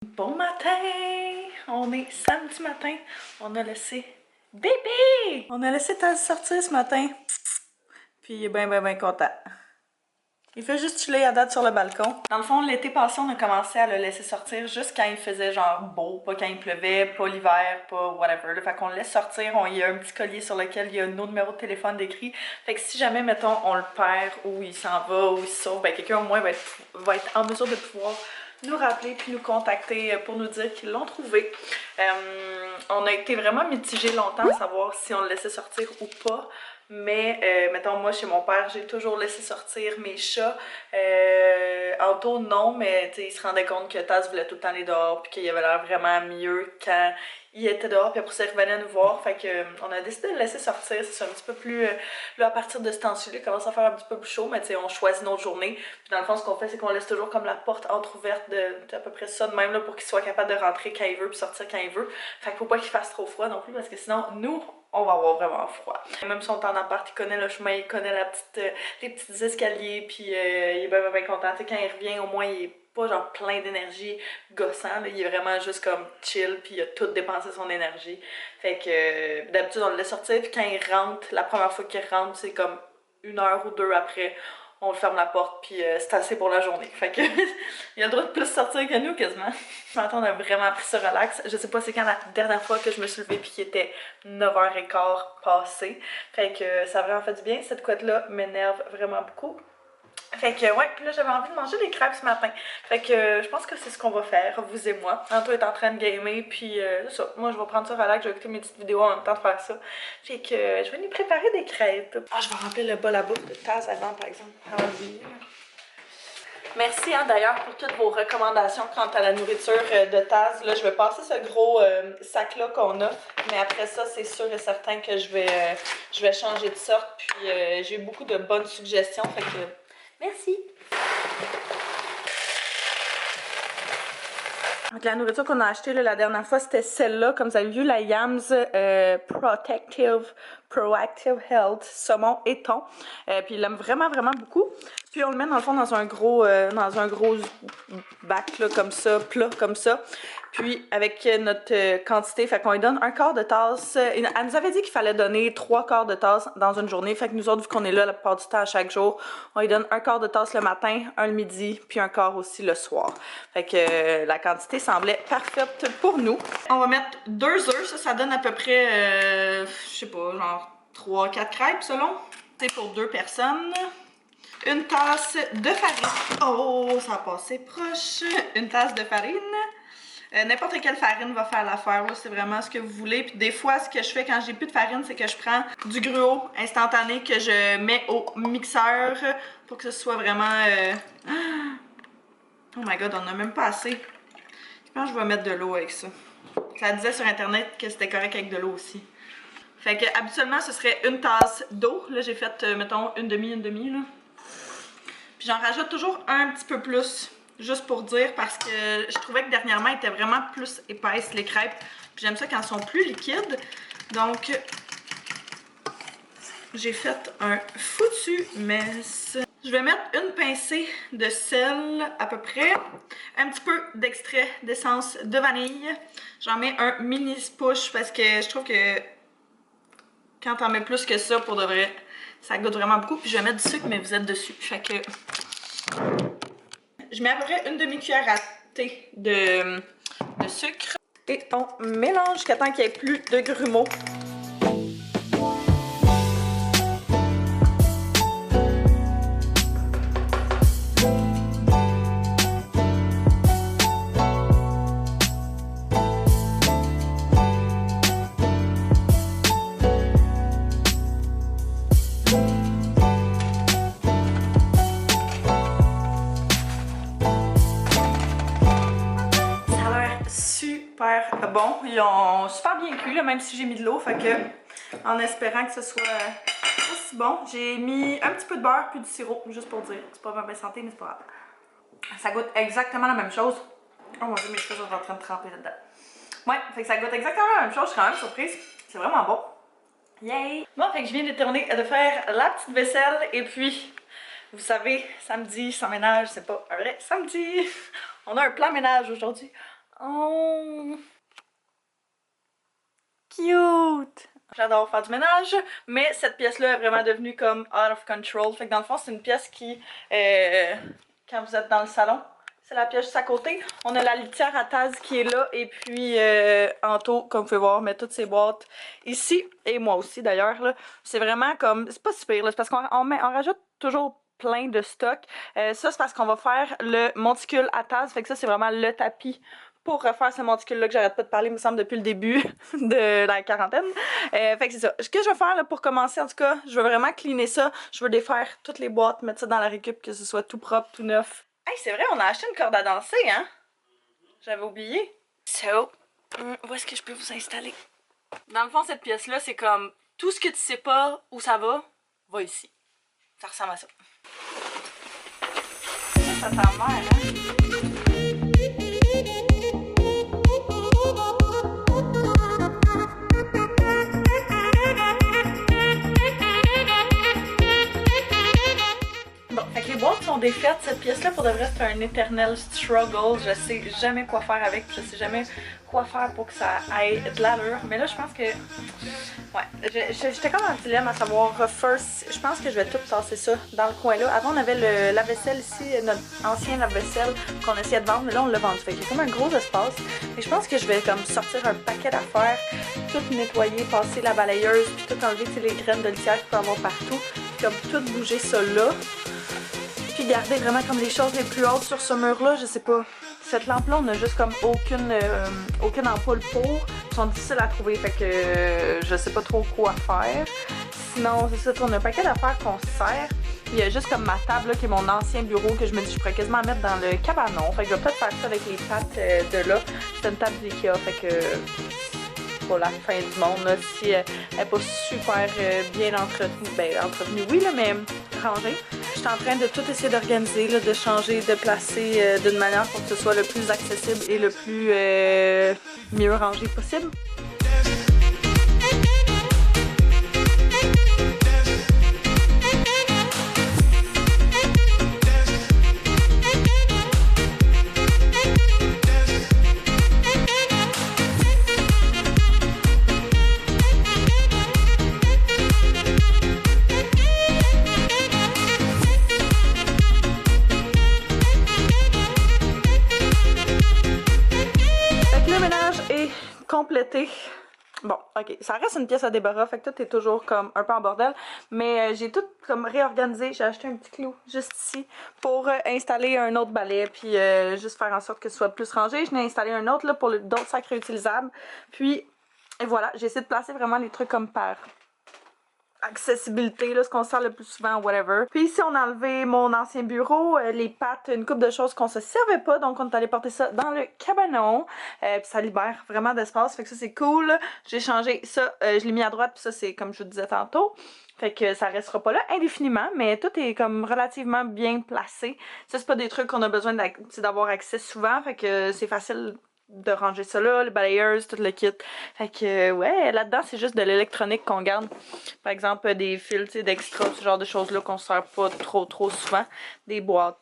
Bon matin! On est samedi matin. On a laissé bébé! On a laissé Taz sortir ce matin. Puis il est bien content. Il fait juste chiller à date sur le balcon. Dans le fond, l'été passé, on a commencé à le laisser sortir juste quand il faisait genre beau, pas quand il pleuvait, pas l'hiver, pas whatever. Fait qu'on le laisse sortir, il y a un petit collier sur lequel il y a nos numéros de téléphone décrits. Fait que si jamais, mettons, on le perd ou il s'en va ou il se sauve, ben quelqu'un au moins va être en mesure de pouvoir nous rappeler puis nous contacter pour nous dire qu'ils l'ont trouvé. On a été vraiment mitigés longtemps à savoir si on le laissait sortir ou pas. Mais, mettons, moi, chez mon père, j'ai toujours laissé sortir mes chats. Anto, non, mais il se rendait compte que Taz voulait tout le temps aller dehors, puis qu'il avait l'air vraiment mieux quand il était dehors, puis après ça, il revenait nous voir. Fait que, on a décidé de le laisser sortir. C'est un petit peu plus. Là, à partir de ce temps-ci, il commence à faire un petit peu plus chaud, mais on choisit notre journée. Puis, dans le fond, ce qu'on fait, c'est qu'on laisse toujours comme la porte entrouverte de à peu près ça de même, là, pour qu'il soit capable de rentrer quand il veut, puis sortir quand il veut. Fait qu'il faut pas qu'il fasse trop froid non plus, parce que sinon, nous, on va avoir vraiment froid. Même si on est en appart, il connaît le chemin, il connaît les petits escaliers, puis il est bien content. T'sais, quand il revient, au moins, il est pas genre plein d'énergie gossant, là. Il est vraiment juste comme chill, puis il a tout dépensé son énergie. Fait que d'habitude, on le laisse sortir, puis quand il rentre, la première fois qu'il rentre, c'est comme 1 heure ou 2 après, on ferme la porte, puis c'est assez pour la journée. Fait que il a le droit de plus sortir que nous, quasiment. Ce matin, on a vraiment pris ce relax. Je sais pas c'est quand la dernière fois que je me suis levée, puis qu'il était 9h15 passé. Fait que ça a vraiment fait du bien. Cette couette-là m'énerve vraiment beaucoup. Fait que ouais, puis là j'avais envie de manger des crêpes ce matin. Fait que je pense que c'est ce qu'on va faire, vous et moi. Anto est en train de gamer, puis c'est ça. Moi je vais prendre ça relax, je vais écouter mes petites vidéos en même temps de faire ça. Fait que je vais lui préparer des crêpes. Ah, je vais remplir le bol à bouffe de Taz avant, par exemple. Merci d'ailleurs pour toutes vos recommandations quant à la nourriture de Taz. Là, je vais passer ce gros sac-là qu'on a, mais après ça, c'est sûr et certain que je vais changer de sorte. Puis j'ai eu beaucoup de bonnes suggestions, fait que merci! Donc, la nourriture qu'on a achetée là, la dernière fois, c'était celle-là. Comme vous avez vu, la Yams Proactive Health, saumon et thon. Puis il l'aime vraiment beaucoup. Puis on le met dans le fond dans un gros bac là, comme ça, plat comme ça. Puis avec notre quantité, fait qu'on lui donne 1/4 de tasse. Elle nous avait dit qu'il fallait donner 3/4 de tasse dans une journée. Fait que nous autres, vu qu'on est là la plupart du temps à chaque jour, on lui donne 1/4 de tasse le matin, un le midi, puis 1/4 aussi le soir. Fait que la quantité semblait parfaite pour nous. On va mettre 2 œufs, ça donne à peu près, je sais pas, genre 3-4 crêpes selon. C'est pour 2 personnes. Une tasse de farine. Oh, ça a passé proche. Une tasse de farine. N'importe quelle farine va faire l'affaire, c'est vraiment ce que vous voulez. Puis des fois, ce que je fais quand j'ai plus de farine, c'est que je prends du gruau instantané que je mets au mixeur pour que ce soit vraiment... Oh my god, on n'a même pas assez. Je pense que je vais mettre de l'eau avec ça. Ça disait sur internet que c'était correct avec de l'eau aussi. Fait que habituellement, ce serait une tasse d'eau. Là, j'ai fait, mettons, une demi, là. Puis j'en rajoute toujours un petit peu plus. Juste pour dire, parce que je trouvais que dernièrement, elles étaient vraiment plus épaisses, les crêpes. Puis j'aime ça quand elles sont plus liquides. Donc, j'ai fait un foutu mess. Je vais mettre une pincée de sel à peu près. Un petit peu d'extrait d'essence de vanille. J'en mets un mini push parce que je trouve que quand t'en mets plus que ça, pour de vrai, ça goûte vraiment beaucoup. Puis je vais mettre du sucre, mais vous êtes dessus. Fait que... Je mets à peu près une demi-cuillère à thé de sucre. Et on mélange jusqu'à temps qu'il n'y ait plus de grumeaux. Bon, ils ont super bien cuit, là, même si j'ai mis de l'eau, fait que en espérant que ce soit aussi bon, j'ai mis un petit peu de beurre puis du sirop, juste pour dire. C'est pas ma santé, mais c'est pas grave. Ça goûte exactement la même chose. Oh mon dieu, mes cheveux sont en train de tremper là-dedans. Ouais, fait que ça goûte exactement la même chose, je suis quand même surprise. C'est vraiment bon. Yay! Bon, fait que je viens de terminer de faire la petite vaisselle et puis, vous savez, samedi sans ménage, c'est pas un vrai samedi. On a un plan ménage aujourd'hui. Oh! Cute! J'adore faire du ménage, mais cette pièce-là est vraiment devenue comme out of control. Fait que dans le fond, c'est une pièce qui, quand vous êtes dans le salon, c'est la pièce juste à côté. On a la litière à Taz qui est là, et puis Anto, comme vous pouvez voir, met toutes ses boîtes ici, et moi aussi d'ailleurs. C'est vraiment comme, c'est pas super, c'est parce on rajoute toujours plein de stock. Ça, c'est parce qu'on va faire le monticule à Taz, fait que ça, c'est vraiment le tapis pour refaire ce monticule-là que j'arrête pas de parler, me semble, depuis le début de la quarantaine. Fait que c'est ça. Ce que je vais faire là, pour commencer, en tout cas, je veux vraiment cleaner ça. Je veux défaire toutes les boîtes, mettre ça dans la récup, que ce soit tout propre, tout neuf. Hey, c'est vrai, on a acheté une corde à danser, hein? J'avais oublié. So, où est-ce que je peux vous installer? Dans le fond, cette pièce-là, c'est comme tout ce que tu sais pas où ça va ici. Ça ressemble à ça. Ça sent mal, hein? Bon, fait que les boîtes sont défaites. Cette pièce-là, pour de vrai, c'est un éternel struggle. Je sais jamais quoi faire avec, je sais jamais quoi faire pour que ça ait de l'allure. Mais là, je pense que... Ouais, j'étais comme en dilemme à savoir, first, je pense que je vais tout tasser ça dans le coin là. Avant, on avait le lave-vaisselle ici, notre ancien lave-vaisselle qu'on essayait de vendre, mais là, on l'a vendu. Fait qu'il y a comme un gros espace. Et je pense que je vais comme sortir un paquet d'affaires, tout nettoyer, passer la balayeuse, puis tout enlever les graines de litière qu'il peut y avoir partout. Puis comme tout bouger ça là. Puis garder vraiment comme les choses les plus hautes sur ce mur-là, je sais pas. Cette lampe-là, on a juste comme aucune ampoule pour. Ils sont difficiles à trouver, fait que je sais pas trop quoi faire. Sinon, c'est ça, on a un paquet d'affaires qu'on se sert. Il y a juste comme ma table là, qui est mon ancien bureau que je me dis je pourrais quasiment mettre dans le cabanon. Fait que je vais peut-être faire ça avec les pattes de là. C'est une table d'Ikea, fait que c'est pas la fin du monde là. Si elle est pas super bien entretenue, ben entretenue oui là, mais rangée. Je suis en train de tout essayer d'organiser, de changer, de placer d'une manière pour que ce soit le plus accessible et le plus mieux rangé possible. Complété. Bon, ok, ça reste une pièce à débarras, fait que tout est toujours comme un peu en bordel, mais j'ai tout comme réorganisé. J'ai acheté un petit clou juste ici pour installer un autre balai, puis juste faire en sorte que ce soit plus rangé. Je n'ai installé un autre là pour d'autres sacs réutilisables, puis et voilà, j'ai essayé de placer vraiment les trucs comme par accessibilité, là, ce qu'on sert le plus souvent, whatever. Puis ici, on a enlevé mon ancien bureau, les pattes, une couple de choses qu'on se servait pas, donc on est allé porter ça dans le cabanon. Puis ça libère vraiment d'espace, fait que ça c'est cool. J'ai changé ça, je l'ai mis à droite, puis ça c'est comme je vous disais tantôt. Fait que ça restera pas là indéfiniment, mais tout est comme relativement bien placé. Ça, c'est pas des trucs qu'on a besoin d'avoir accès souvent, fait que c'est facile de ranger ça là, les balayeuses, tout le kit. Fait que ouais, là-dedans, c'est juste de l'électronique qu'on garde. Par exemple, des fils d'extra, ce genre de choses-là qu'on se sert pas trop souvent. Des boîtes.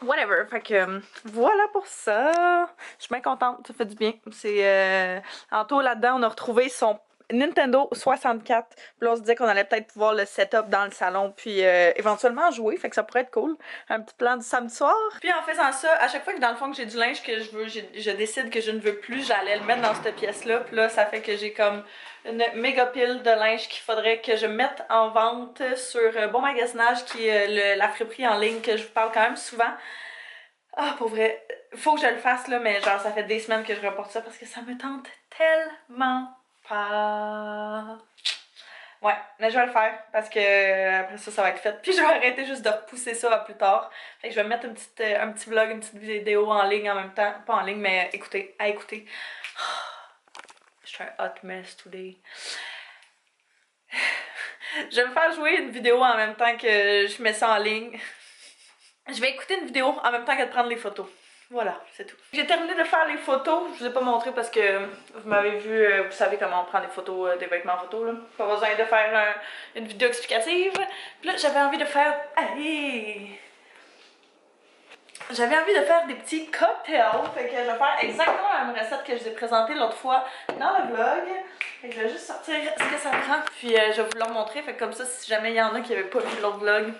Whatever. Fait que voilà pour ça. Je suis bien contente, ça fait du bien. C'est Anto là-dedans, on a retrouvé son Nintendo 64. Puis là, on se disait qu'on allait peut-être pouvoir le setup dans le salon, puis éventuellement jouer, fait que ça pourrait être cool. Un petit plan du samedi soir. Puis en faisant ça, à chaque fois que dans le fond que j'ai du linge que je décide que je ne veux plus, j'allais le mettre dans cette pièce-là. Puis là, ça fait que j'ai comme une méga pile de linge qu'il faudrait que je mette en vente sur Bon Magasinage, qui est la friperie en ligne que je vous parle quand même souvent. Ah, pour vrai, faut que je le fasse là, mais genre ça fait des semaines que je reporte ça parce que ça me tente tellement pas. Ouais, mais je vais le faire parce que après ça va être fait. Puis je vais arrêter juste de repousser ça à plus tard. Fait que je vais mettre un petit vlog, une petite vidéo en ligne en même temps. Pas en ligne, mais à écouter. Je suis un hot mess today. Je vais me faire jouer une vidéo en même temps que je mets ça en ligne. Je vais écouter une vidéo en même temps que de prendre les photos. Voilà, c'est tout. J'ai terminé de faire les photos. Je vous ai pas montré parce que vous m'avez vu, vous savez comment on prend les photos des vêtements photos là. Pas besoin de faire une vidéo explicative. Puis là, j'avais envie de faire... Allez! J'avais envie de faire des petits cocktails, fait que je vais faire exactement la même recette que je vous ai présentée l'autre fois dans le vlog. Fait que je vais juste sortir ce que ça prend, puis je vais vous le montrer, fait que comme ça, si jamais il y en a qui n'avaient pas vu l'autre vlog,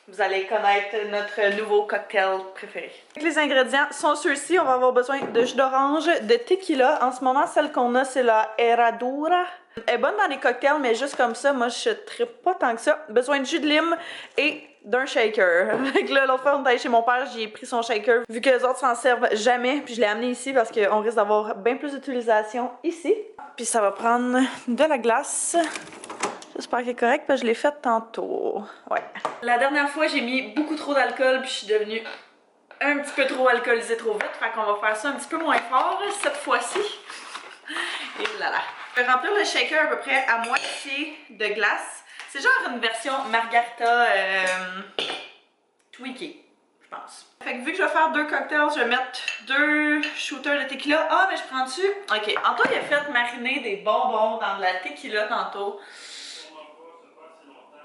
vous allez connaître notre nouveau cocktail préféré. Les ingrédients sont ceux-ci. On va avoir besoin de jus d'orange, de tequila. En ce moment, celle qu'on a, c'est la Herradura. Elle est bonne dans les cocktails, mais juste comme ça, moi, je trippe pas tant que ça. Besoin de jus de lime et d'un shaker. Fait que là, l'autre fois, on est allé chez mon père, j'ai pris son shaker. Vu que les autres s'en servent jamais, puis je l'ai amené ici parce qu'on risque d'avoir bien plus d'utilisation ici. Puis ça va prendre de la glace. J'espère qu'elle est correcte parce que je l'ai faite tantôt. Ouais. La dernière fois, j'ai mis beaucoup trop d'alcool puis je suis devenue un petit peu trop alcoolisée trop vite. Fait qu'on va faire ça un petit peu moins fort cette fois-ci. Et là là. Je vais remplir le shaker à peu près à moitié de glace. C'est genre une version margarita tweakée, je pense. Fait que vu que je vais faire 2 cocktails, je vais mettre 2 shooters de tequila. Ah, mais je prends-tu? Ok, Antoine il a fait mariner des bonbons dans de la tequila tantôt.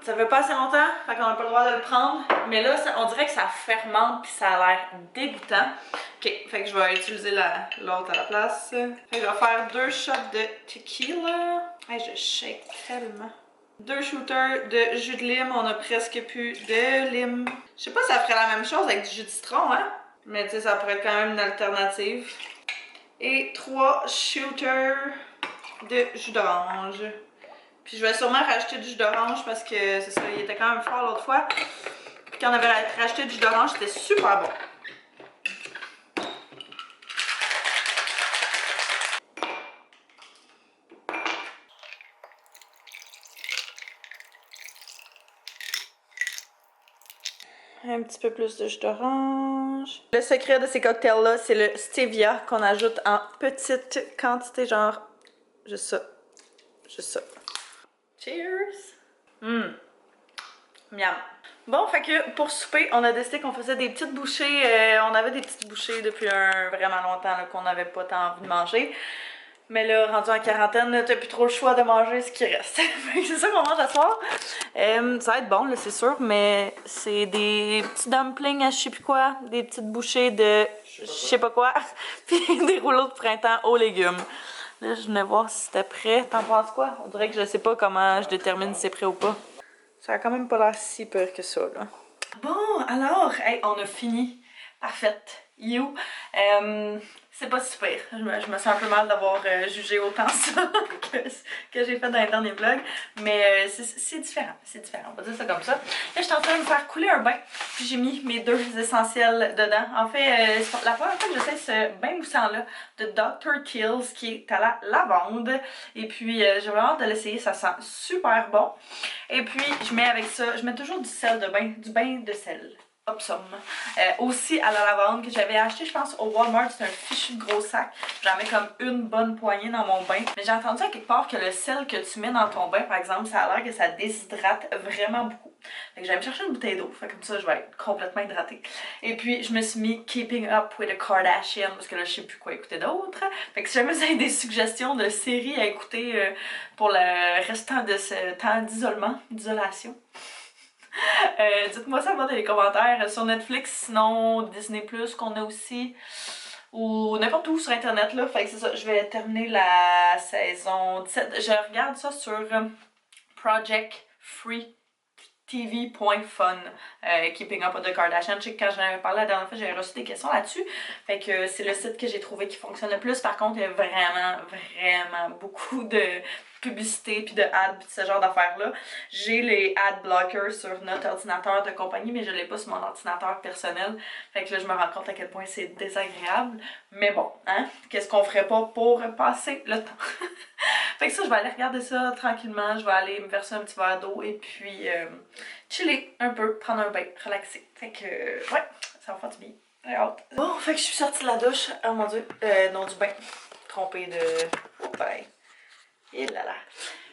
Ça fait pas assez longtemps, fait qu'on n'a pas le droit de le prendre. Mais là, on dirait que ça fermente puis ça a l'air dégoûtant. Ok, fait que je vais utiliser l'autre à la place. Fait que je vais faire 2 shots de tequila. Hey, je shake tellement. 2 shooters de jus de lime. On a presque plus de lime. Je sais pas si ça ferait la même chose avec du jus de citron, hein? Mais tu sais, ça pourrait être quand même une alternative. Et 3 shooters de jus d'orange. Puis je vais sûrement rajouter du jus d'orange parce que c'est ça, il était quand même fort l'autre fois. Puis quand on avait rajouté du jus d'orange, c'était super bon. Un petit peu plus de jus d'orange. Le secret de ces cocktails-là, c'est le stevia qu'on ajoute en petite quantité, genre juste ça. Juste ça. Cheers! Miam. Bon, fait que pour souper, on a décidé qu'on faisait des petites bouchées. On avait des petites bouchées depuis vraiment longtemps qu'on n'avait pas tant envie de manger. Mais là, rendu en quarantaine, t'as plus trop le choix de manger ce qui reste. C'est ça qu'on mange ce soir. Ça va être bon, là, c'est sûr, mais c'est des petits dumplings à je sais plus quoi, des petites bouchées de je sais pas quoi, puis des rouleaux de printemps aux légumes. Là, je venais voir si c'était prêt. T'en penses quoi? On dirait que je sais pas comment je détermine si c'est prêt ou pas. Ça a quand même pas l'air si peur que ça, là. Bon, alors, hey, on a fini. Parfaite. You. C'est pas super. Je me sens un peu mal d'avoir jugé autant ça que j'ai fait dans les derniers vlogs. Mais c'est différent. C'est différent. On va dire ça comme ça. Là, je suis en train de me faire couler un bain. Puis j'ai mis mes 2 essentiels dedans. En fait, la première fois que j'essaie ce bain moussant-là de Dr. Teal's qui est à la lavande. Et puis, j'ai vraiment hâte de l'essayer. Ça sent super bon. Et puis, je mets avec ça, je mets toujours du sel de bain, du bain de sel. Aussi à la lavande que j'avais acheté je pense au Walmart, c'est un fichu de gros sac. J'en mets comme une bonne poignée dans mon bain. Mais j'ai entendu à quelque part que le sel que tu mets dans ton bain par exemple, ça a l'air que ça déshydrate vraiment beaucoup. Fait que j'allais me chercher une bouteille d'eau, fait comme ça je vais être complètement hydratée. Et puis je me suis mis Keeping Up with the Kardashians parce que là je sais plus quoi écouter d'autre. Fait que si jamais vous avez des suggestions de séries à écouter pour le restant de ce temps d'isolation. Dites-moi ça dans les commentaires sur Netflix, sinon Disney+, qu'on a aussi, ou n'importe où sur internet là. Fait que c'est ça, je vais terminer la saison 17. Je regarde ça sur Project Free TV.fun, Keeping Up with the Kardashians. Je sais que quand j'en avais parlé la dernière fois, j'avais reçu des questions là-dessus. Fait que c'est le site que j'ai trouvé qui fonctionne le plus. Par contre, il y a vraiment beaucoup de publicité puis de ads puis ce genre d'affaires-là. J'ai les ad blockers sur notre ordinateur de compagnie, mais je l'ai pas sur mon ordinateur personnel. Fait que là, je me rends compte à quel point c'est désagréable. Mais bon, hein, qu'est-ce qu'on ferait pas pour passer le temps? Fait que ça, je vais aller regarder ça tranquillement. Je vais aller me verser un petit verre d'eau et puis chiller un peu, prendre un bain, relaxer. Fait que, ouais, ça va faire du bien. J'ai hâte. Bon, fait que je suis sortie de la douche. Oh mon dieu, non, du bain. Trompée de bain. Et là là.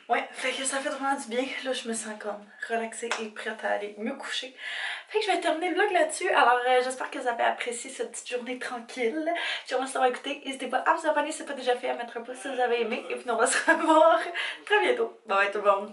Ouais, fait que ça fait vraiment du bien. Là, je me sens comme relaxée et prête à aller me coucher. Fait que je vais terminer le vlog là-dessus. Alors, j'espère que vous avez apprécié cette petite journée tranquille. Je vous remercie d'avoir écouté. N'hésitez pas à vous abonner si ce n'est pas déjà fait, à mettre un pouce si vous avez aimé. Et puis, on va se revoir très bientôt. Bye bye tout le monde.